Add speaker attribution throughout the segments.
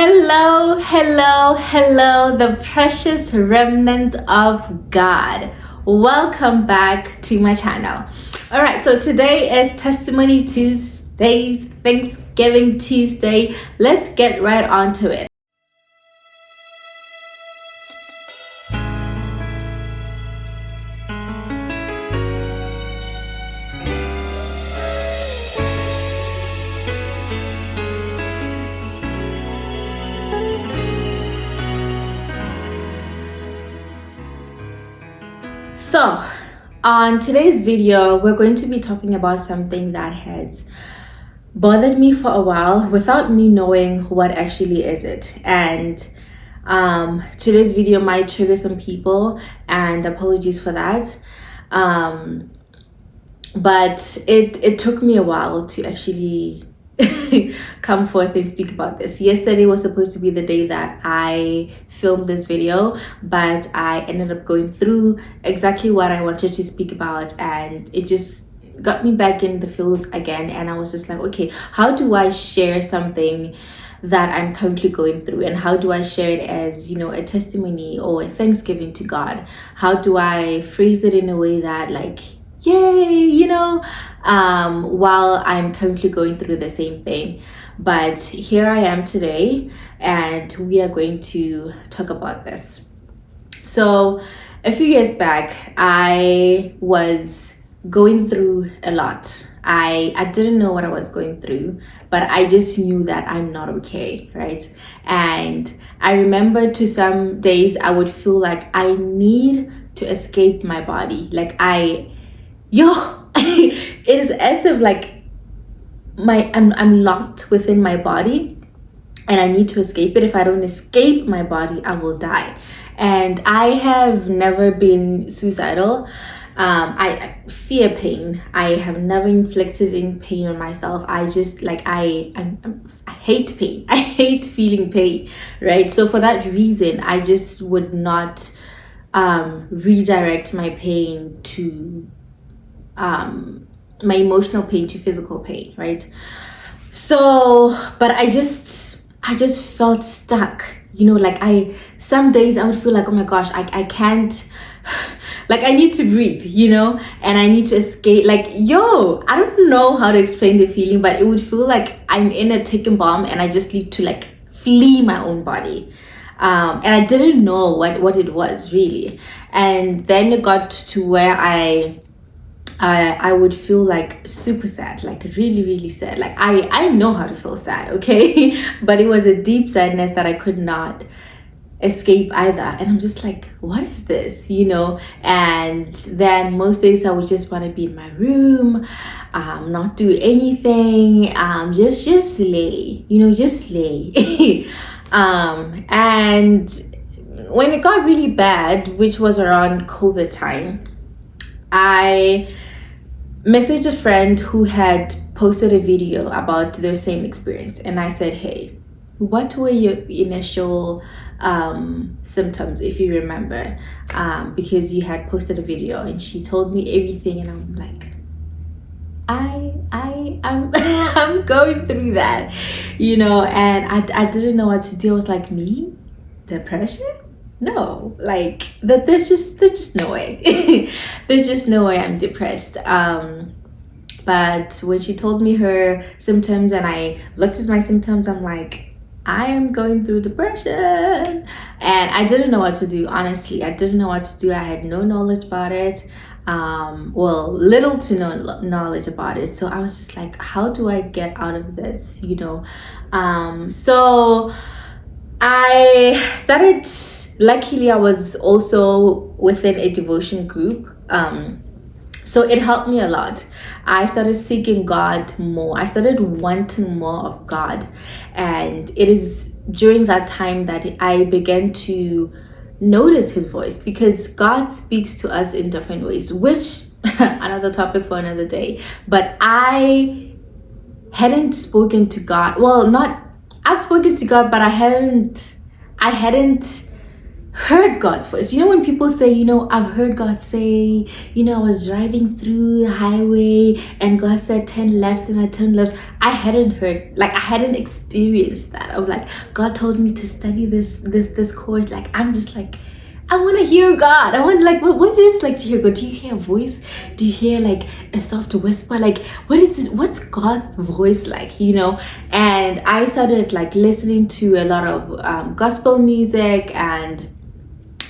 Speaker 1: Hello, hello, hello, the precious remnant of God. Welcome back to my channel. All right, so today is Testimony Tuesdays, Thanksgiving Tuesday. Let's get right on to it. So, on today's video, we're going to be talking about something that has bothered me for a while without me knowing what actually is it. And today's video might trigger some people, and apologies for that. But it took me a while to actually come forth and speak about this. Yesterday was supposed to be the day that I filmed this video, but I ended up going through exactly what I wanted to speak about, and it just got me back in the feels again. And I was just like, okay, how do I share something that I'm currently going through, and how do I share it as, a testimony or a thanksgiving to God? How do I phrase it in a way that, like, yay, while I'm currently going through the same thing. But here I am today, and we are going to talk about this. So a few years back, I was going through a lot. I didn't know what I was going through, but I just knew that I'm not okay, right? And I remember to some days I would feel like I need to escape my body. Like it is as if like I'm locked within my body and I need to escape it. If I don't escape my body, I will die. And I have never been suicidal. I fear pain. I have never inflicted any pain on myself. I just I hate pain. I hate feeling pain, right? So for that reason, I just would not redirect my pain to my emotional pain to physical pain, right? So, but I just felt stuck, some days I would feel like, oh my gosh, I can't, like I need to breathe, and I need to escape. I don't know how to explain the feeling, but it would feel like I'm in a ticking bomb and I just need to flee my own body. And I didn't know what it was really. And then it got to where I would feel super sad, really, really sad. I know how to feel sad, okay? But it was a deep sadness that I could not escape either. And I'm just like, what is this, And then most days I would just want to be in my room, not do anything, just lay, just lay. And when it got really bad, which was around COVID time, I messaged a friend who had posted a video about their same experience, and I said, hey, what were your initial symptoms, if you remember, because you had posted a video. And she told me everything, and I'm like, I'm going through that, and I didn't know what to do. I was like, me? Depression? No, there's just no way. There's just no way I'm depressed. But when she told me her symptoms and I looked at my symptoms, I'm like, I am going through depression. And I didn't know what to do, honestly. I didn't know what to do. I had no knowledge about it. Little to no knowledge about it. So I was just like, how do I get out of this, So I started, luckily I was also within a devotion group, so it helped me a lot. I started seeking God more. I started wanting more of God, and it is during that time that I began to notice his voice, because God speaks to us in different ways, which another topic for another day. But I hadn't spoken to God. I've spoken to God, but I hadn't heard God's voice. You know, when people say, you know, I've heard God say, you know, I was driving through the highway and God said turn left and I turned left. I hadn't heard, like, I hadn't experienced that of like God told me to study this course. Like, I'm just like, I want to hear God. I want, like, what is like to hear God? Do you hear a voice? Do you hear like a soft whisper? Like, what is this? What's God's voice like? You know? And I started like listening to a lot of gospel music and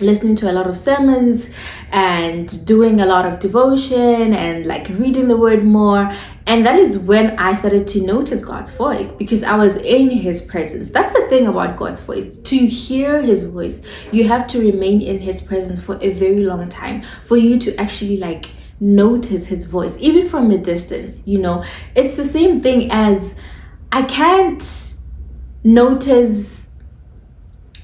Speaker 1: listening to a lot of sermons and doing a lot of devotion and like reading the word more. And that is when I started to notice God's voice, because I was in his presence. That's the thing about God's voice. To hear his voice, you have to remain in his presence for a very long time for you to actually like notice his voice, even from a distance. You know, it's the same thing as I can't notice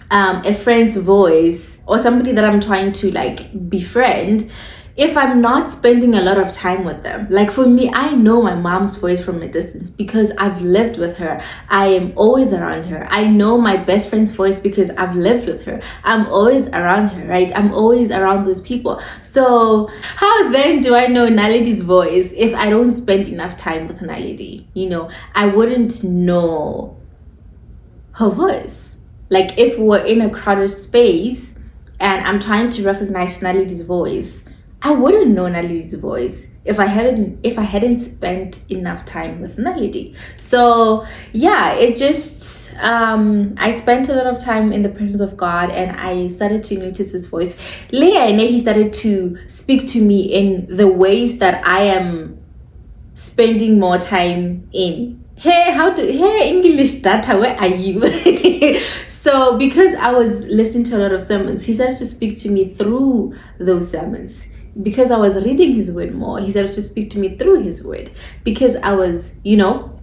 Speaker 1: a friend's voice or somebody that I'm trying to like befriend if I'm not spending a lot of time with them. Like for me, I know my mom's voice from a distance because I've lived with her. I am always around her. I know my best friend's voice because I've lived with her. I'm always around her, right? I'm always around those people. So how then do I know Nalidi's voice if I don't spend enough time with Nalidi? You know, I wouldn't know her voice. Like if we're in a crowded space and I'm trying to recognize Nalidi's voice, I wouldn't know Nalidi's voice if I hadn't spent enough time with Nalidi. So yeah, it just I spent a lot of time in the presence of God and I started to notice his voice. Later, he started to speak to me in the ways that I am spending more time in. Hey English data, where are you? So because I was listening to a lot of sermons, he started to speak to me through those sermons. Because I was reading his word more, he started to speak to me through his word. Because I was, you know,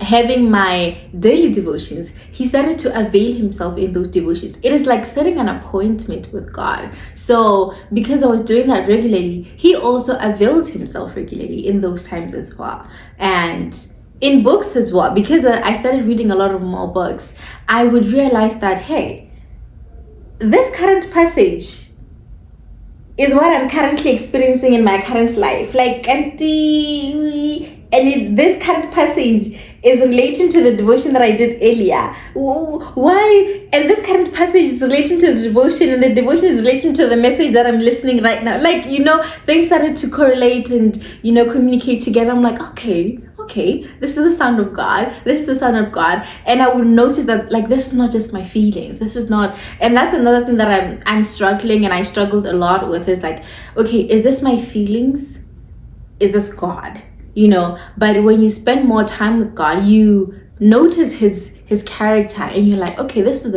Speaker 1: having my daily devotions, he started to avail himself in those devotions. It is like setting an appointment with God. So because I was doing that regularly, he also availed himself regularly in those times as well. And in books as well, because I started reading a lot of more books, I would realize that, hey, this current passage is what I'm currently experiencing in my current life. Like, this current passage is relating to the devotion that I did earlier. Why? And this current passage is relating to the devotion, and the devotion is relating to the message that I'm listening right now. Like, you know, things started to correlate and, you know, communicate together. I'm like, okay, this is the sound of God. This is the sound of God. And I would notice that, like, this is not just my feelings. This is not, and that's another thing that I'm struggling, and I struggled a lot with, is like, okay, is this my feelings? Is this God? You know, but when you spend more time with God, you notice his character, and you're like, okay, this is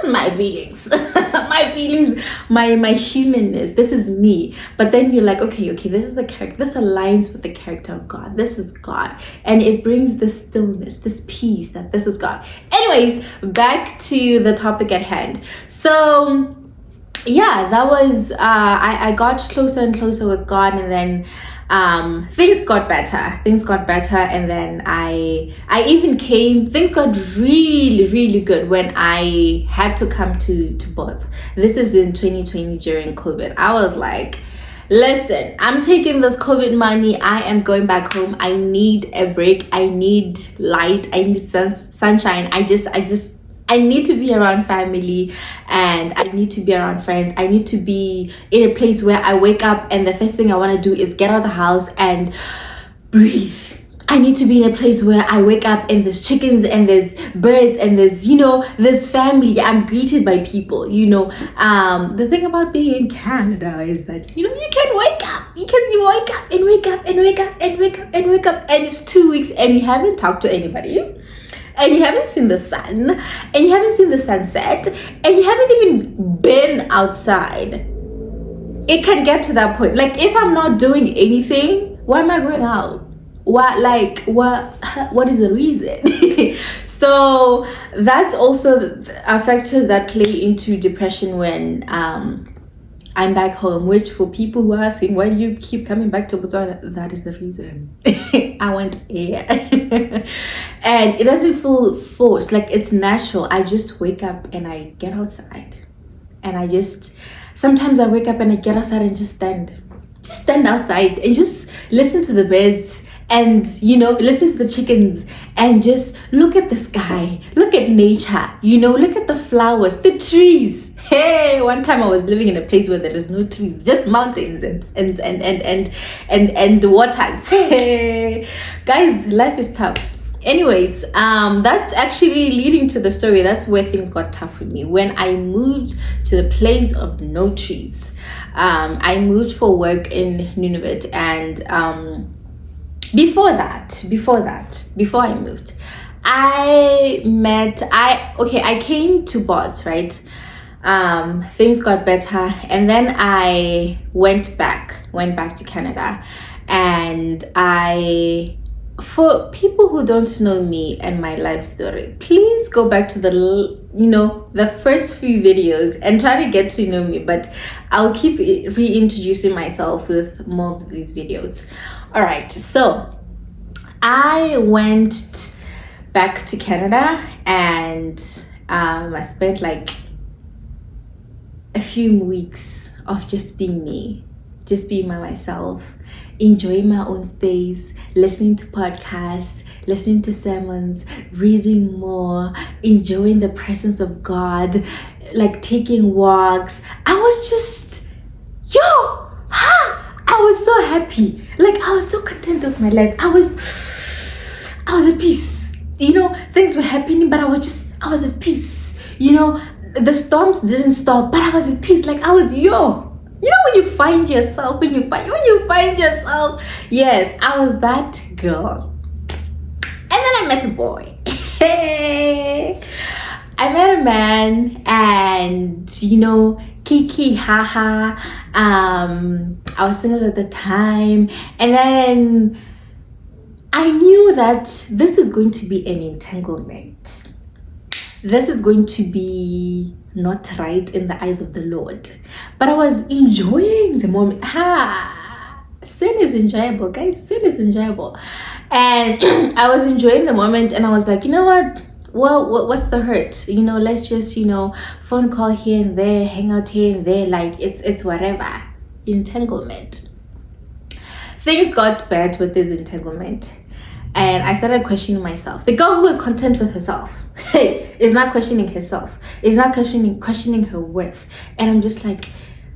Speaker 1: my feelings. My feelings, my humanness, this is me. But then you're like, okay, this is the character, this aligns with the character of God, this is God, and it brings this stillness, this peace, that this is God. Anyways, back to the topic at hand. So yeah, that was I got closer and closer with God, and then things got better, and then I even things got really good when I had to come to Bots. This is in 2020 during COVID. I was like, listen, I'm taking this COVID money, I am going back home. I need a break, I need light, I need sunshine. I need to be around family, and I need to be around friends. I need to be in a place where I wake up and the first thing I want to do is get out of the house and breathe. I need to be in a place where I wake up and there's chickens and there's birds and there's, you know, there's family. I'm greeted by people, you know. The thing about being in Canada is that, you know, you can wake up. You wake up and wake up and wake up and wake up and wake up, and it's 2 weeks and you haven't talked to anybody. And you haven't seen the sun, and you haven't seen the sunset, and you haven't even been outside. It can get to that point. Like, if I'm not doing anything, why am I going out? What is the reason? So that's also factors that play into depression when I'm back home, which for people who are asking, why do you keep coming back to Botswana? That is the reason. I want air. And it doesn't feel forced, like it's natural. I just wake up and I get outside. And sometimes I wake up and I get outside and just stand outside and just listen to the birds and listen to the chickens and just look at the sky, look at nature, look at the flowers, the trees. Hey, one time I was living in a place where there is no trees, just mountains and waters. Hey, guys, life is tough. Anyways, that's actually leading to the story. That's where things got tough for me. When I moved to the place of no trees, I moved for work in Nunavut, and before I moved, I came to Bots, right? Things got better, and then I went back to Canada, and for people who don't know me and my life story, please go back to the first few videos and try to get to know me, but I'll keep reintroducing myself with more of these videos. All right, so I went back to Canada, and I spent like a few weeks of just being me, just being by myself, enjoying my own space, listening to podcasts, listening to sermons, reading more, enjoying the presence of God, like taking walks. I was just, I was so happy. Like, I was so content with my life. I was at peace. Things were happening, but I was at peace. The storms didn't stop, but I was at peace. Like, I was when you find yourself, yes, I was that girl. And then I met a boy. I met a man, and kiki haha. I was single at the time, and then I knew that this is going to be an entanglement. This is going to be not right in the eyes of the Lord. But I was enjoying the moment. Sin is enjoyable, guys. Sin is enjoyable. And I was enjoying the moment, and I was like, you know what? Well, what's the hurt? Let's just, phone call here and there, hang out here and there. Like, it's whatever. Entanglement. Things got bad with this entanglement. And I started questioning myself. The girl who was content with herself is not questioning herself. Is not questioning her worth. And I'm just like,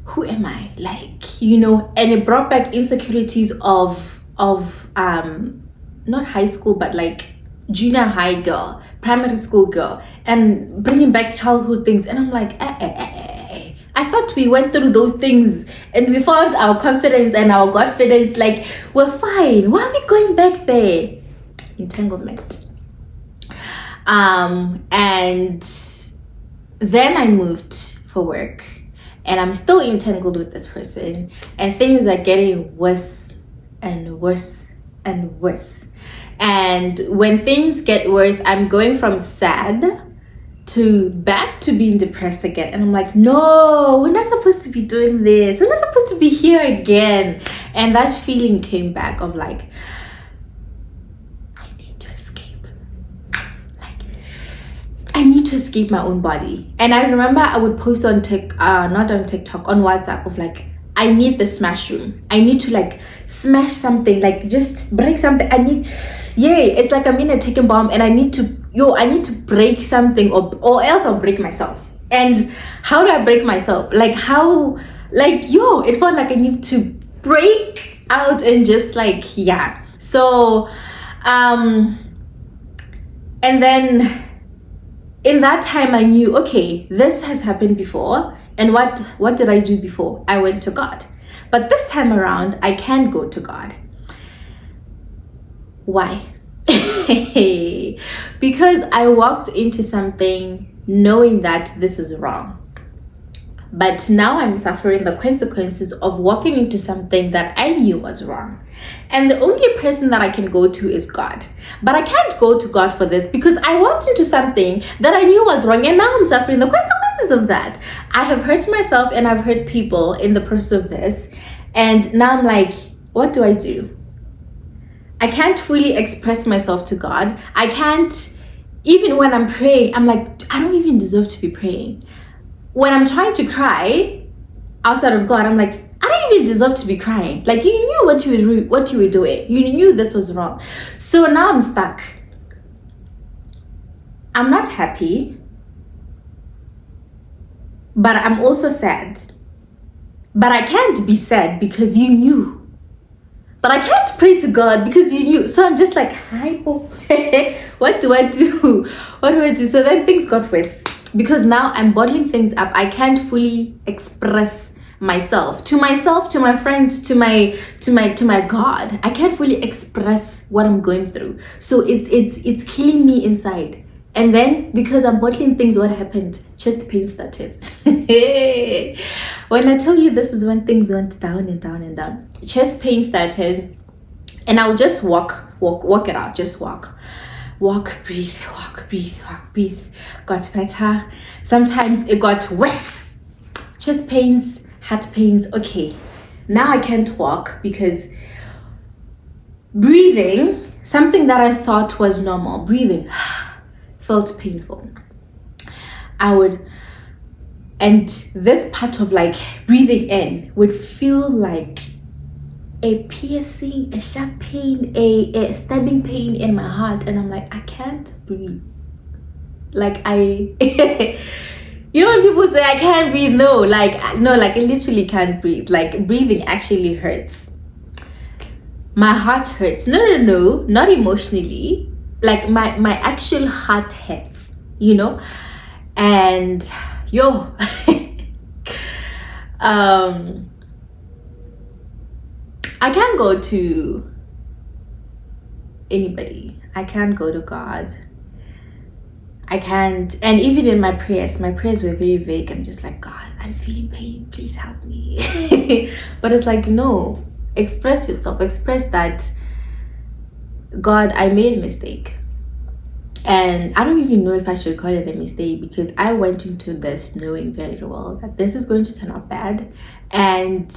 Speaker 1: who am I? Like, and it brought back insecurities of not high school, but like junior high girl, primary school girl, and bringing back childhood things. And I'm like, I thought we went through those things and we found our confidence and our confidence. Like, we're fine. Why are we going back there? Entanglement. And then I moved for work, and I'm still entangled with this person, and things are getting worse and worse and worse. And when things get worse, I'm going from sad to back to being depressed again. And I'm like, no, we're not supposed to be doing this. We're not supposed to be here again. And that feeling came back of like, I need to escape my own body. And I remember I would post on not on TikTok, on WhatsApp, of like, I need the smash room. I need to like smash something, like just break something. It's like I'm in a ticking bomb, and I need to break something, or else I'll break myself. And how do I break myself? Like, how, like, it felt like I need to break out and just like, So, and then in that time I knew, okay, this has happened before. And what did I do before? I went to God. But this time around, I can't go to God. Why? Because I walked into something knowing that this is wrong. But now I'm suffering the consequences of walking into something that I knew was wrong. And the only person that I can go to is God. But I can't go to God for this because I walked into something that I knew was wrong, and now I'm suffering the consequences of that. I have hurt myself and I've hurt people in the process of this. And now I'm like, what do? I can't fully express myself to God. I can't, even when I'm praying, I'm like, I don't even deserve to be praying. when I'm trying to cry outside of God, I'm like, I don't even deserve to be crying. Like, you knew what you were doing. You knew this was wrong. So now I'm stuck. I'm not happy, but I'm also sad. But I can't be sad because you knew. But I can't pray to God because you knew. So I'm just like, hi, Bo. What do I do? What do I do? So then things got worse because now I'm bottling things up. I can't fully express myself, to my friends, to my God. I can't fully express what I'm going through. So it's killing me inside. And then because I'm bottling things, what happened? Chest pain started. When I tell you, this is when things went down and down and down. Chest pain started, and I would just walk it out. Just walk, breathe, breathe. Got better. Sometimes it got worse. Chest pains, heart pains. Okay, now I can't walk because breathing, something that I thought was normal, breathing felt painful. And this part of like breathing in would feel like a piercing, a sharp pain, a stabbing pain in my heart. And I'm like, I can't breathe. Like you know when people say I can't breathe? No, like I literally can't breathe. Like breathing actually hurts. My heart hurts. No, not emotionally. Like my actual heart hurts, you know? And yo, I can't go to anybody. I can't go to God. I can't. And even in my prayers were very vague. I'm just like, God, I'm feeling pain. Please help me. But it's like, no, express yourself. Express that, God, I made a mistake. And I don't even know if I should call it a mistake because I went into this knowing very well that this is going to turn out bad. And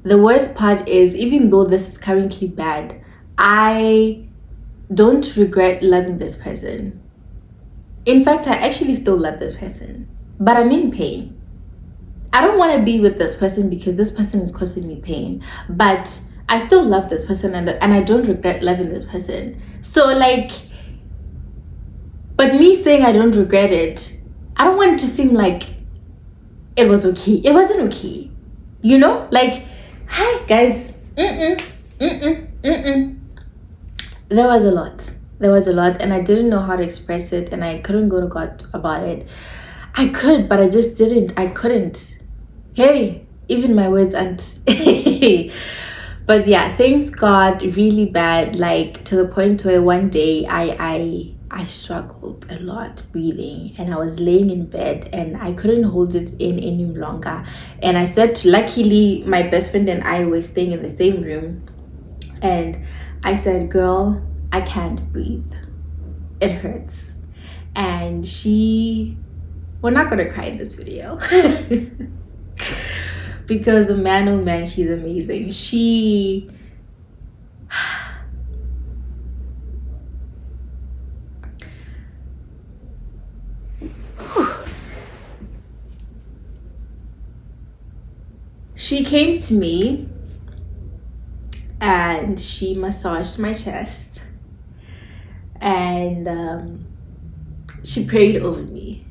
Speaker 1: the worst part is, even though this is currently bad, I don't regret loving this person. In fact, I actually still love this person, but I'm in pain. I don't want to be with this person because this person is causing me pain, but I still love this person and I don't regret loving this person. So like, but me saying I don't regret it, I don't want it to seem like it was okay. It wasn't okay. You know? Like, hi guys. There was a lot and I didn't know how to express it and I couldn't go to God about it. I could, but I just didn't. I couldn't. Hey, even my words aren't. But yeah, things got really bad, like to the point where one day I struggled a lot breathing and I was laying in bed and I couldn't hold it in any longer. And I said, luckily my best friend and I were staying in the same room. And I said, girl, I can't breathe. It hurts. And we're not going to cry in this video. Because man, oh man, she's amazing. She came to me and she massaged my chest and she prayed over me.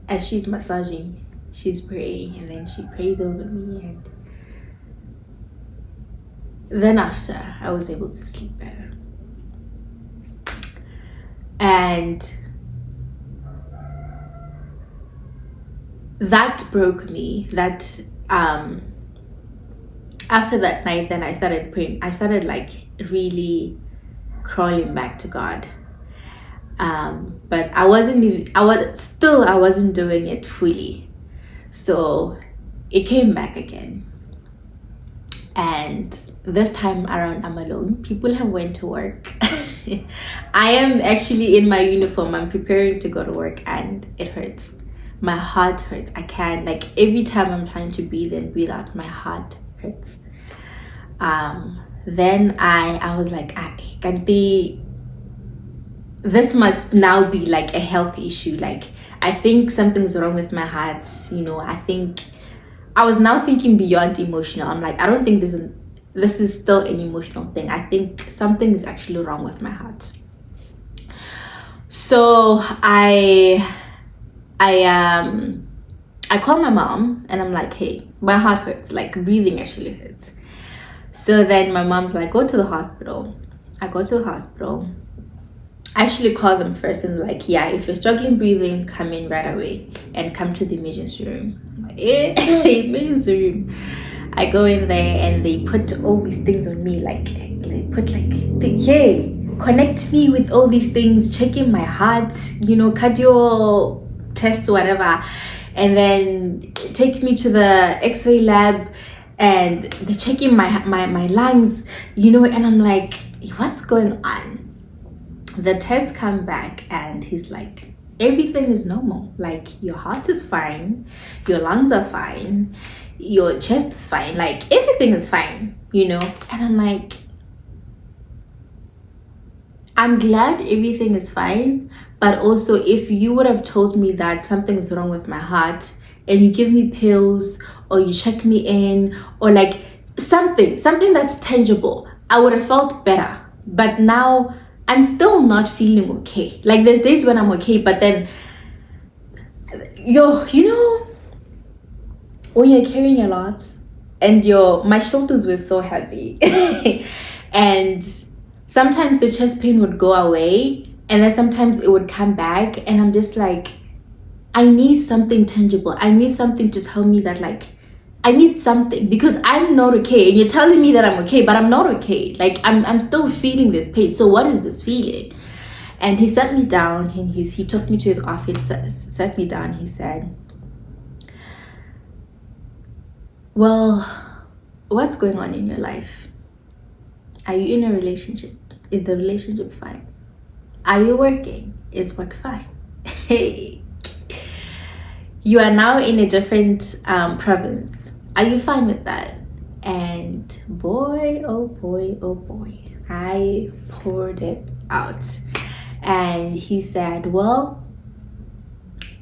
Speaker 1: As she's massaging, she's praying and then she prays over me, and then after I was able to sleep better. And that broke me. That after that night, then I started praying. I started like really crawling back to God. But I wasn't doing it fully. So it came back again. And this time around, I'm alone. People have went to work. I am actually in my uniform. I'm preparing to go to work and it hurts. My heart hurts. I can't, like, every time I'm trying to breathe in, breathe out, my heart hurts. Then I was like, this must now be like a health issue. Like, I think something's wrong with my heart. I think I was now thinking beyond emotional. I'm like, I don't think this is still an emotional thing. I think something is actually wrong with my heart. So I called my mom and I'm like, hey, my heart hurts, like breathing actually hurts. So then my mom's like, go to the hospital. I go to the hospital. I actually call them first and like, yeah, if you're struggling breathing, come in right away and come to the emergency room. I'm like, emergency room. I go in there and they put all these things on me, like they put connect me with all these things, checking my heart, cardio tests, whatever, and then take me to the X-ray lab and they're checking my lungs, and I'm like, what's going on? The tests come back and he's like, everything is normal. Like, your heart is fine, your lungs are fine, your chest is fine, like everything is fine, and I'm like, I'm glad everything is fine, but also if you would have told me that something's wrong with my heart and you give me pills or you check me in or like something that's tangible, I would have felt better. But now I'm still not feeling okay. Like, there's days when I'm okay, but then when you're carrying a lot and my shoulders were so heavy and sometimes the chest pain would go away and then sometimes it would come back, and I'm just like, I need something tangible. I need something to tell me that, like, I need something, because I'm not okay and you're telling me that I'm okay, but I'm not okay. Like, I'm still feeling this pain. So what is this feeling? And he sat me down and he took me to his office, sat me down. He said, well, what's going on in your life? Are you in a relationship? Is the relationship fine? Are you working? Is work fine? Hey, you are now in a different province. Are you fine with that? And boy, oh boy, oh boy, I poured it out. And he said, well,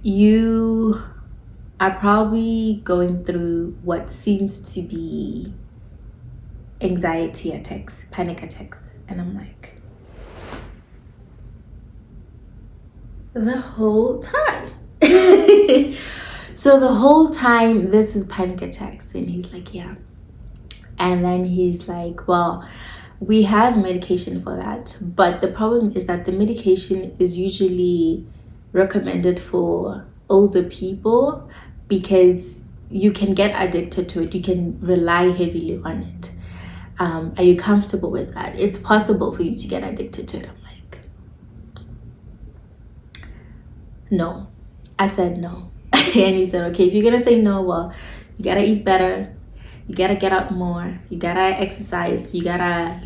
Speaker 1: you are probably going through what seems to be anxiety attacks, panic attacks. And I'm like, the whole time. So the whole time this is panic attacks. And he's like, yeah. And then he's like, well, we have medication for that, but the problem is that the medication is usually recommended for older people because you can get addicted to it. You can rely heavily on it. Are you comfortable with that? It's possible for you to get addicted to it. I'm like, no. I said no. And he said, okay, if you're gonna say no, well, you gotta eat better, you gotta get out more, you gotta exercise, you gotta,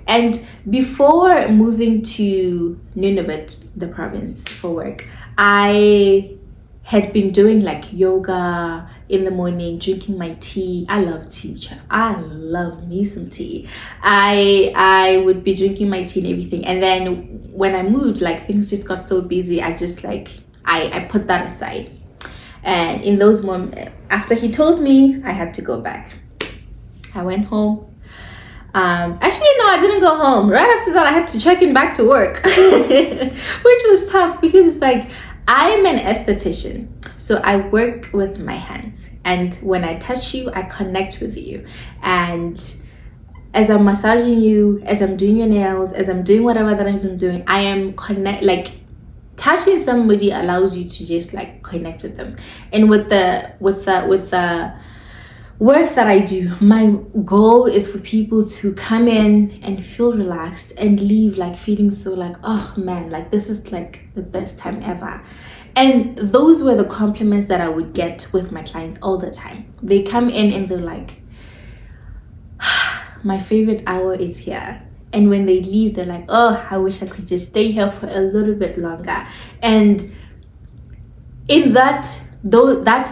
Speaker 1: And before moving to Nunavut, the province, for work, I had been doing like yoga in the morning, drinking my tea. I love tea. I love me some tea. I would be drinking my tea and everything. And then when I moved, like, things just got so busy. I just I put that aside. And in those moments, after he told me, I had to go back. I went home. Actually, no, I didn't go home. Right after that, I had to check in back to work, which was tough because it's like, I'm an esthetician. So I work with my hands. And when I touch you, I connect with you. And as I'm massaging you, as I'm doing your nails, as I'm doing whatever that I'm doing, I am touching somebody allows you to just like connect with them. And with the work that I do, my goal is for people to come in and feel relaxed and leave like feeling so like, oh man, like this is like the best time ever. And those were the compliments that I would get with my clients all the time. They come in and they're like, my favorite hour is here. And when they leave, they're like, oh, I wish I could just stay here for a little bit longer. And in that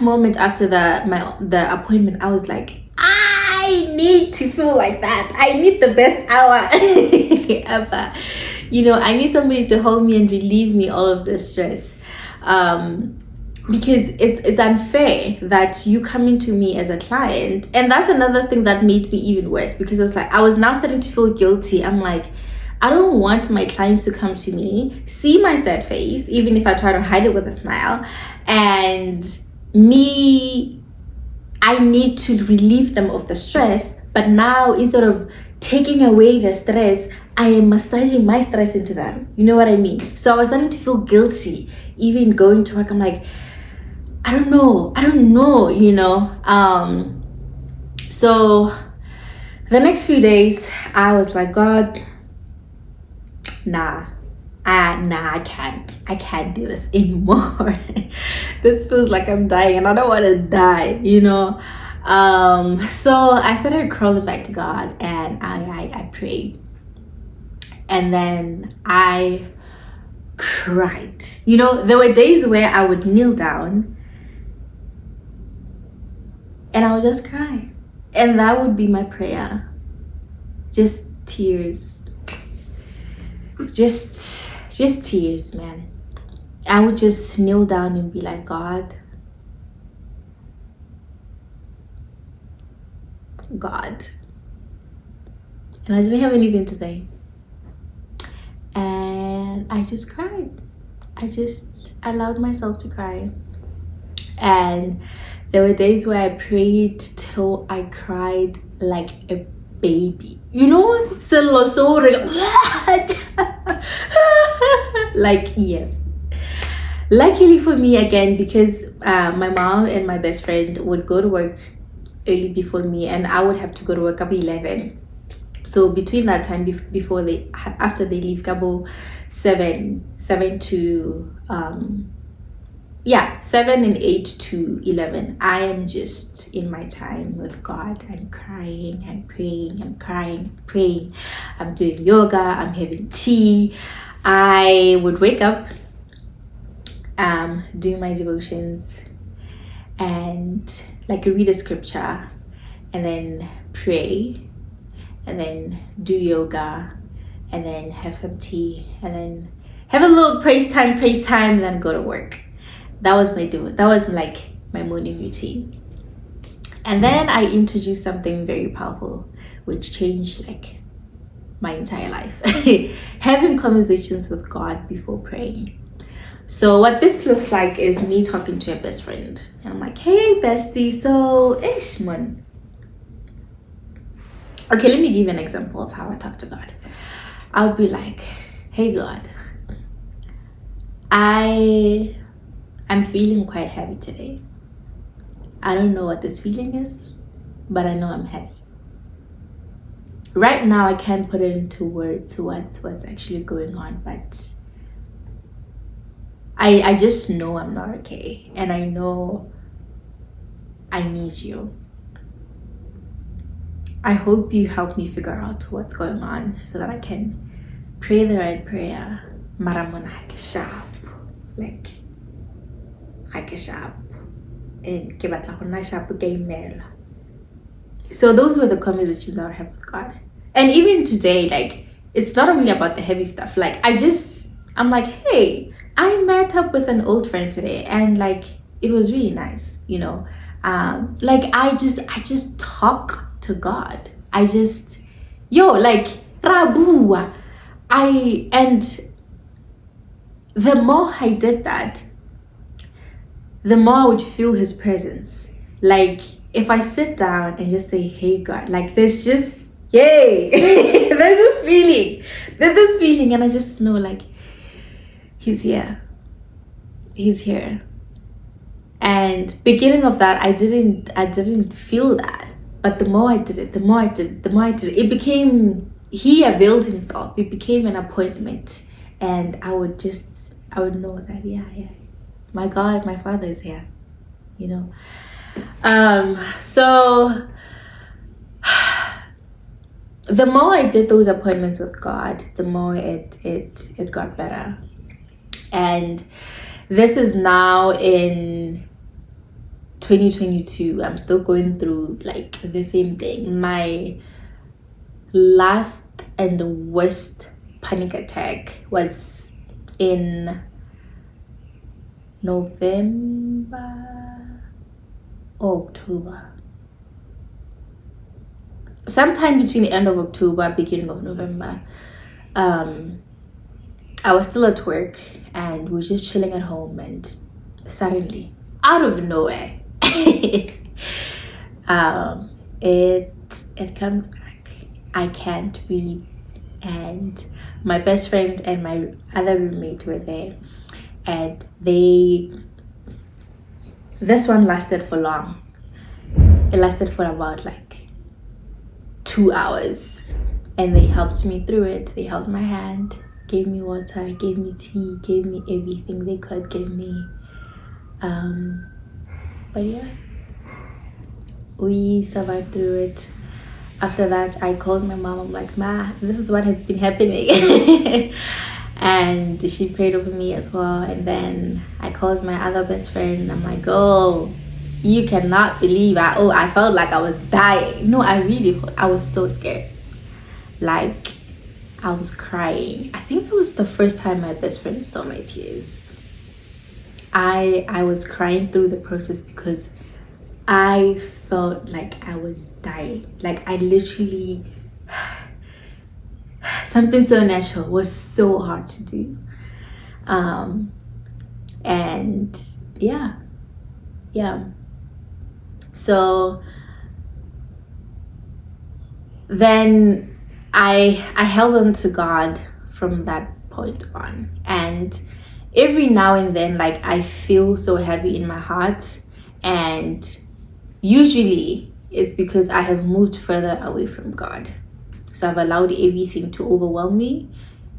Speaker 1: moment after the appointment, I was like, I need to feel like that. I need the best hour ever. You know, I need somebody to hold me and relieve me all of the stress. Because it's unfair that you coming to me as a client. And that's another thing that made me even worse, because it's like I was now starting to feel guilty. I'm like, I don't want my clients to come to me, see my sad face, even if I try to hide it with a smile, and me, I need to relieve them of the stress. But now, instead of taking away the stress, I am massaging my stress into them. You know what I mean? So I was starting to feel guilty even going to work. I'm like, I don't know, you know. So the next few days I was like, God, I can't do this anymore. This feels like I'm dying and I don't want to die, you know. So I started crawling back to God, and I prayed, and then I cried. You know, there were days where I would kneel down and I would just cry, and that would be my prayer. Just tears, just tears, man. I would just kneel down and be like, God, and I didn't have anything to say, and I just cried. I just allowed myself to cry. And there were days where I prayed till I cried like a baby. You know, like, yes. Luckily for me, again, because my mom and my best friend would go to work early before me, and I would have to go to work at 11. So between that time, after they leave, Gabo, 7 and 8 to 11, I am just in my time with God. I'm crying and praying and crying and praying. I'm doing yoga, I'm having tea. I would wake up, do my devotions, and like read a scripture, and then pray, and then do yoga, and then have some tea, and then have a little praise time, and then go to work. That was like my morning routine. And then I introduced something very powerful, which changed like my entire life. Having conversations with God before praying. So what this looks like is me talking to a best friend, and I'm like, hey bestie, so man. Okay, let me give you an example of how I talk to God. I'll be like, hey God, I'm feeling quite heavy today. I don't know what this feeling is, but I know I'm heavy. Right now I can't put it into words what's actually going on, but I just know I'm not okay, and I know I need you. I hope you help me figure out what's going on so that I can pray the right prayer. Maramona sharp, like sharp, and sharp game. So those were the conversations that I have with God. And even today, like, it's not only about the heavy stuff. Like, I'm like, hey, I met up with an old friend today, and like it was really nice, you know. Like I just talk to God. Like Rabua. And the more I did that, the more I would feel his presence. Like if I sit down and just say, hey God, like there's just yay. There's this feeling, and I just know like he's here. And beginning of that, I didn't feel that. But the more I did it, it became, he availed himself. It became an appointment. And I would know that, yeah, my God, my Father is here, you know. So the more I did those appointments with God, the more it got better. And this is now in 2022. I'm still going through like the same thing. My last and worst panic attack was in November or October. Sometime between the end of October, beginning of November. I was still at work and we were just chilling at home, and suddenly, out of nowhere, it comes back. I can't breathe, and my best friend and my other roommate were there, and this one lasted for long. It lasted for about like 2 hours, and they helped me through it. They held my hand, gave me water, gave me tea, gave me everything they could give me. But yeah, we survived through it. After that, I called my mom. I'm like, Ma, this is what has been happening. And she prayed over me as well. And then I called my other best friend. I'm like, oh, you cannot believe I felt like I was dying. No, I was so scared. Like, I was crying. I think it was the first time my best friend saw my tears. I was crying through the process because I felt like I was dying. Like, I literally, something so natural was so hard to do. And yeah. So then I held on to God from that point on, and every now and then, like, I feel so heavy in my heart, and usually it's because I have moved further away from God. So I've allowed everything to overwhelm me,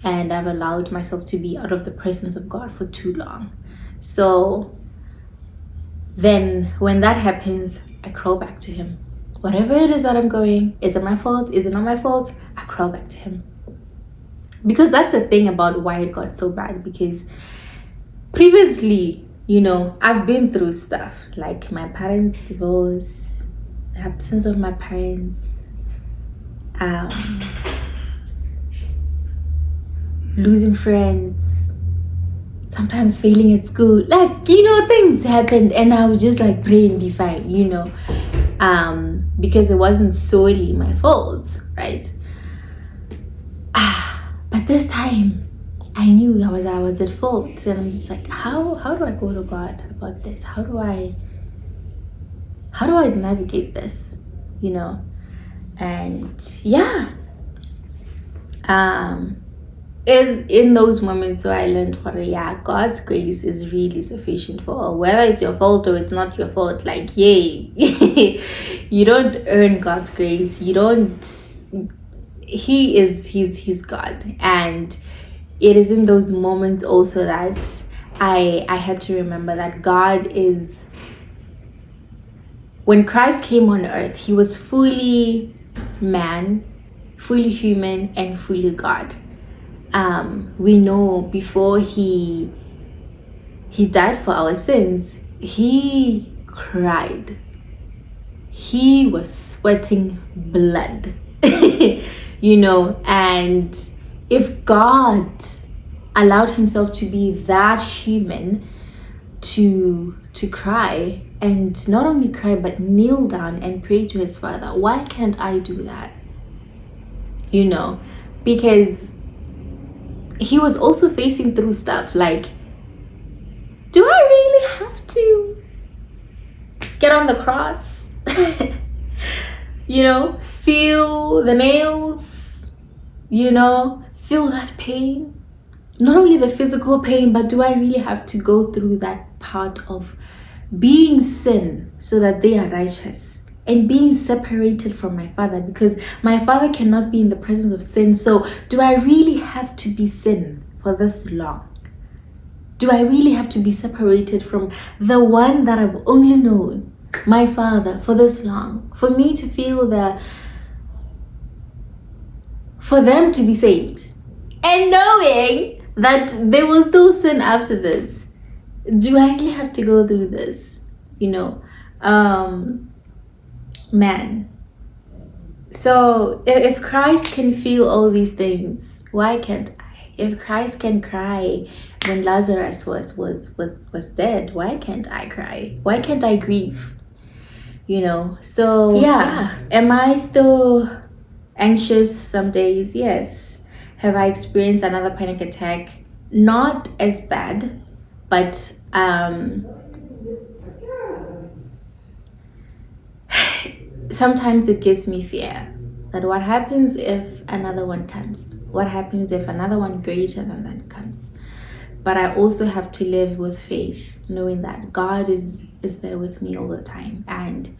Speaker 1: and I've allowed myself to be out of the presence of God for too long. So then when that happens, I crawl back to Him. Whatever it is that I'm going, is it my fault? Is it not my fault? I crawl back to Him. Because that's the thing about why it got so bad. Because previously, I've been through stuff like my parents' divorce, the absence of my parents, losing friends, sometimes failing at school. Like, things happened, and I would just like pray and be fine, because it wasn't solely my fault, right? But this time, I knew I was at fault, and I'm just like, how do I go to God about this? How do I navigate this? And yeah, is in those moments where I learned God's grace is really sufficient for all, whether it's your fault or it's not your fault. Like, yay. You don't earn God's grace. He's God. And it is in those moments also that I had to remember that God is, when Christ came on earth, He was fully man, fully human, and fully God. We know before he died for our sins, He cried. He was sweating blood. And if God allowed Himself to be that human to cry, and not only cry but kneel down and pray to His Father, why can't I do that? Because He was also facing through stuff like, do I really have to get on the cross? Feel the nails, feel that pain. Not only the physical pain, but do I really have to go through that part of being sin so that they are righteous, and being separated from my Father, because my Father cannot be in the presence of sin? So do I really have to be sin for this long? Do I really have to be separated from the one that I've only known, my Father, for this long, for me to feel for them to be saved, and knowing that they will still sin after this? Do I really have to go through this? Man. So if Christ can feel all these things, Why can't I? If Christ can cry when Lazarus was dead, why can't I cry? Why can't I grieve? So yeah. Am I still anxious some days? Yes. Have I experienced another panic attack? Not as bad, but sometimes it gives me fear that what happens if another one comes? What happens if another one greater than that comes? But I also have to live with faith, knowing that God is there with me all the time. And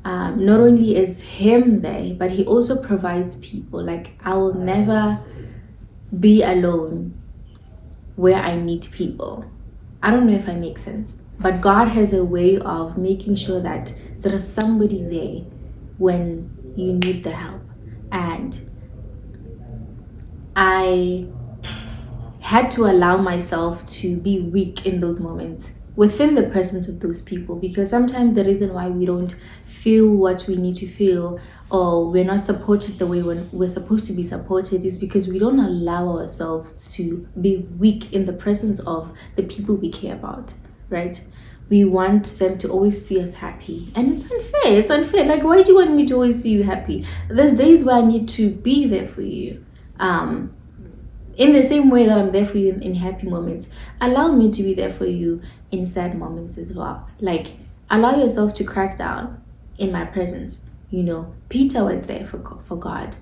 Speaker 1: not only is Him there, but He also provides people. Like, I will never be alone where I need people. I don't know if I make sense, but God has a way of making sure that there is somebody there when you need the help. And I had to allow myself to be weak in those moments within the presence of those people, because sometimes the reason why we don't feel what we need to feel, or we're not supported the way we're supposed to be supported, is because we don't allow ourselves to be weak in the presence of the people we care about, right? We want them to always see us happy, and it's unfair. Like, why do you want me to always see you happy? There's days where I need to be there for you, in the same way that I'm there for you in happy moments. Allow me to be there for you in sad moments as well. Like, allow yourself to crack down in my presence. Peter was there for God.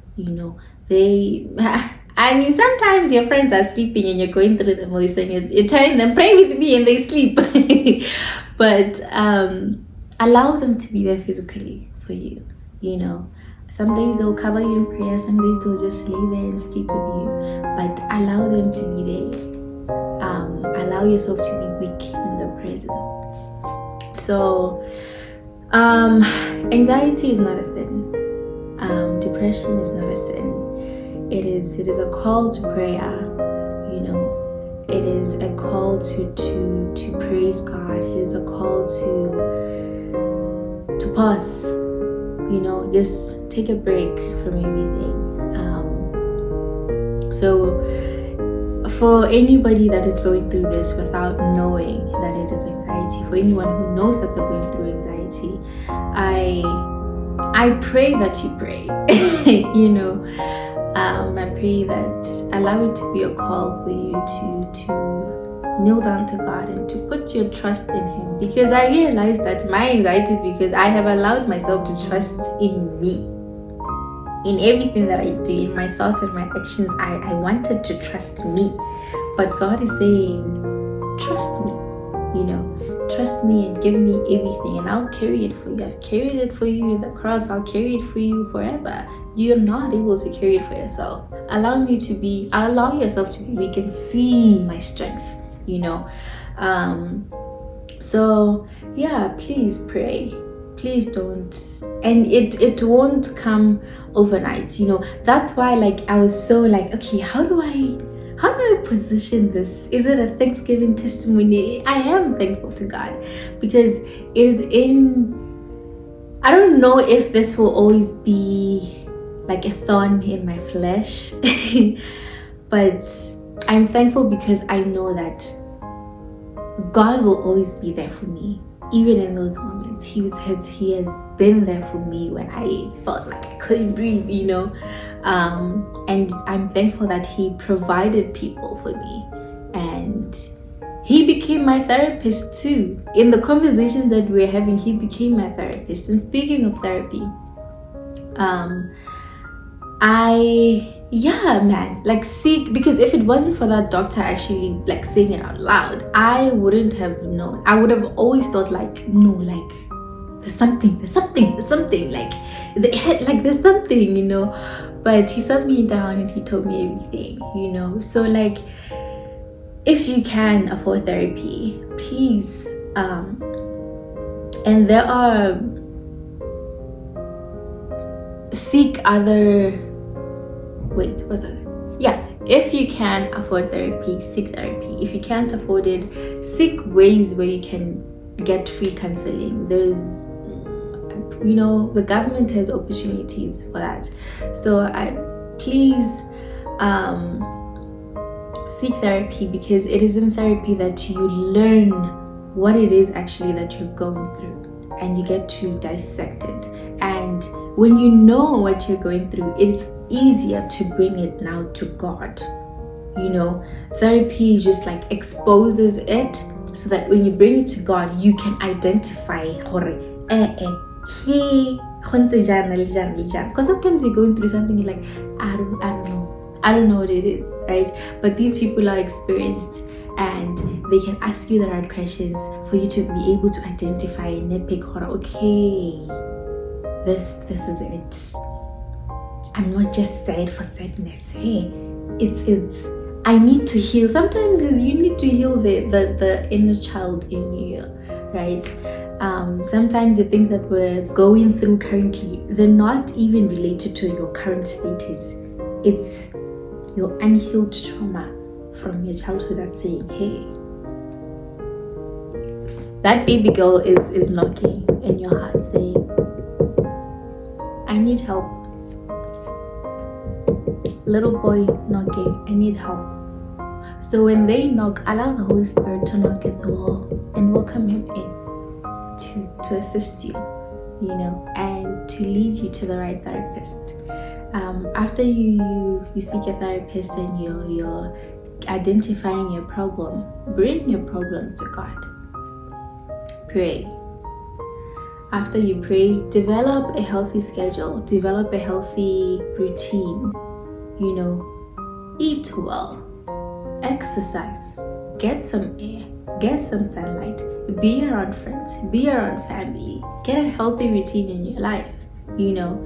Speaker 1: I mean, sometimes your friends are sleeping and you're going through the voice and you're telling them, pray with me, and they sleep. But allow them to be there physically for you. Some days they'll cover you in prayer, some days they'll just lay there and sleep with you. But allow them to be there. Allow yourself to be weak in their presence. So, anxiety is not a sin. Depression is not a sin. It is a call to prayer. It is a call to praise God. It is a call to pause. Just take a break from everything. So for anybody that is going through this without knowing that it is anxiety, for anyone who knows that they're going through anxiety, I pray that you pray. I pray that, allow it to be a call for you to kneel down to God and to put your trust in Him. Because I realized that my anxiety is because I have allowed myself to trust in me. In everything that I do, in my thoughts and my actions, I wanted to trust me. But God is saying, trust me, trust me and give me everything, and I'll carry it for you. I've carried it for you in the cross. I'll carry it for you forever. You're not able to carry it for yourself. Allow yourself to be weak and see my strength, So yeah, please pray. Please don't. And it won't come overnight. That's why, I was so okay, how do I position this? Is it a Thanksgiving testimony? I am thankful to God because it is I don't know if this will always be like a thorn in my flesh, but I'm thankful because I know that God will always be there for me, even in those moments. He has been there for me when I felt like I couldn't breathe, and I'm thankful that He provided people for me, and He became my therapist too. In the conversations that we're having, He became my therapist. And speaking of therapy, because if it wasn't for that doctor actually saying it out loud, I wouldn't have known. I would have always thought there's something, there's something, but he sat me down and he told me everything, so if you can afford therapy, please, and there are, seek other, if you can afford therapy, seek therapy. If you can't afford it, seek ways where you can get free counseling. There's, the government has opportunities for that. So please seek therapy, because it is in therapy that you learn what it is actually that you're going through, and you get to dissect it. And when you know what you're going through, it's easier to bring it now to God. You know, therapy just like exposes it, so that when you bring it to God, you can identify because sometimes you're going through something, you're like, I don't know what it is, right? But these people are experienced, and they can ask you the right questions for you to be able to identify and nitpick, okay, this is it. I'm not just sad for sadness. Hey, it's I need to heal. Sometimes you need to heal the inner child in you, right? Sometimes the things that we're going through currently, they're not even related to your current status. It's your unhealed trauma from your childhood that's saying, hey, that baby girl is knocking in your heart saying, I need help. Little boy knocking, I need help. So when they knock, allow the Holy Spirit to knock as well, and welcome him in to assist you, you know, and to lead you to the right therapist. After you seek a therapist and you're identifying your problem, bring your problem to God. Pray. After you pray, develop a healthy schedule, develop a healthy routine, you know, eat well, exercise, get some air, get some sunlight, be around friends, be around family, get a healthy routine in your life, you know.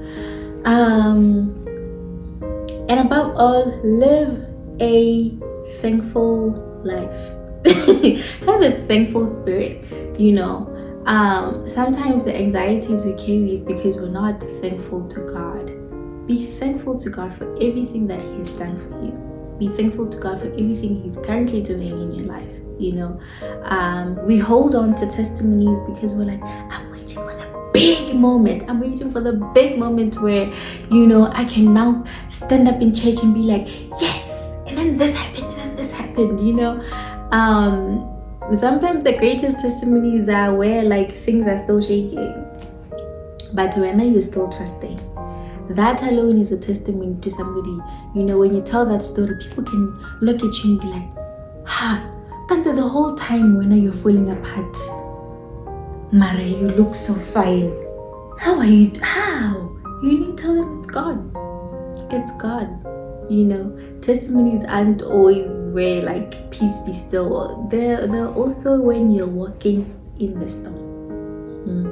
Speaker 1: And above all, live a thankful life. Have a thankful spirit, you know. Sometimes the anxieties we carry is because we're not thankful to God. Be thankful to God for everything that He has done for you. Be thankful to God for everything He's currently doing in your life, you know. We hold on to testimonies because we're like, I'm waiting for the big moment. I'm waiting for the big moment where, you know, I can now stand up in church and be like, yes, and then this happened, and then this happened, you know. Sometimes the greatest testimonies are where like things are still shaking, but when are you still trusting? That alone is a testimony to somebody. You know, when you tell that story, people can look at you and be like, can't the whole time when you're falling apart, Mara, you look so fine. How are you? How? You need to tell them it's God. It's God. You know, testimonies aren't always where like peace be still. They're also when you're walking in the storm,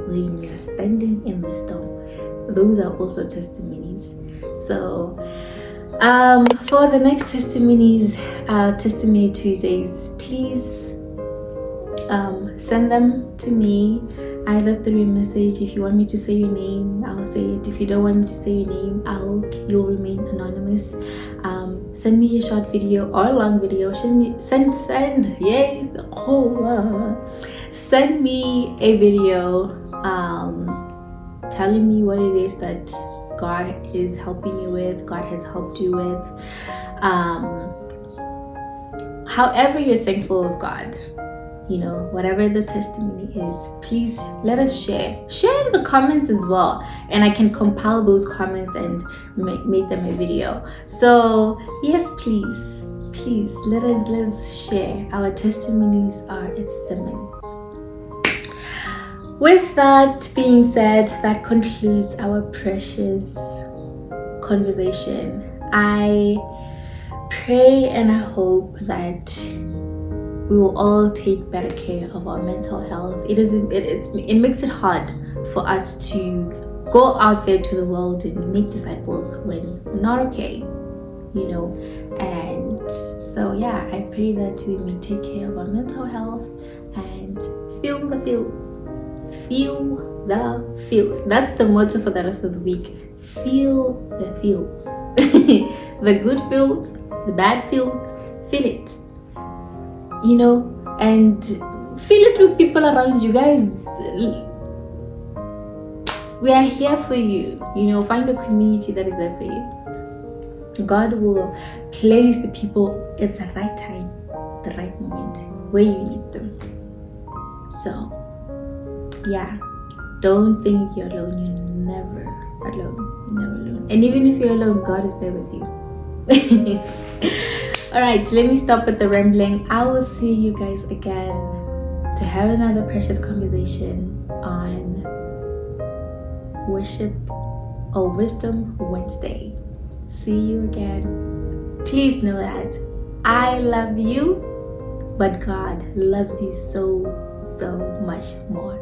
Speaker 1: when you're standing in the storm. Those are also testimonies. So for the next testimonies, testimony Tuesdays, please send them to me either through a message. If you want me to say your name, I'll say it. If you don't want me to say your name, you'll remain anonymous. Send me a short video or a long video. Send me a video telling me what it is that God is helping you with, God has helped you with. However you're thankful of God, you know, whatever the testimony is, please let us share in the comments as well, and I can compile those comments and make them a video. So yes, please let's share. Our testimonies are a sermon. With that being said, that concludes our precious conversation. I pray and I hope that we will all take better care of our mental health. It makes it hard for us to go out there to the world and make disciples when we're not okay, you know. And so yeah, I pray that we may take care of our mental health and feel the feels. Feel the feels. That's the motto for the rest of the week. Feel the feels. The good feels, the bad feels, feel it. You know, and feel it with people around you, guys. We are here for you. You know, find a community that is there for you. God will place the people at the right time, the right moment, where you need them. So yeah, don't think you're alone. You're never alone. You're never alone. And even if you're alone, God is there with you. All right, let me stop with the rambling. I will see you guys again to have another precious conversation on Worship or Wisdom Wednesday. See you again. Please know that I love you, but God loves you so much more.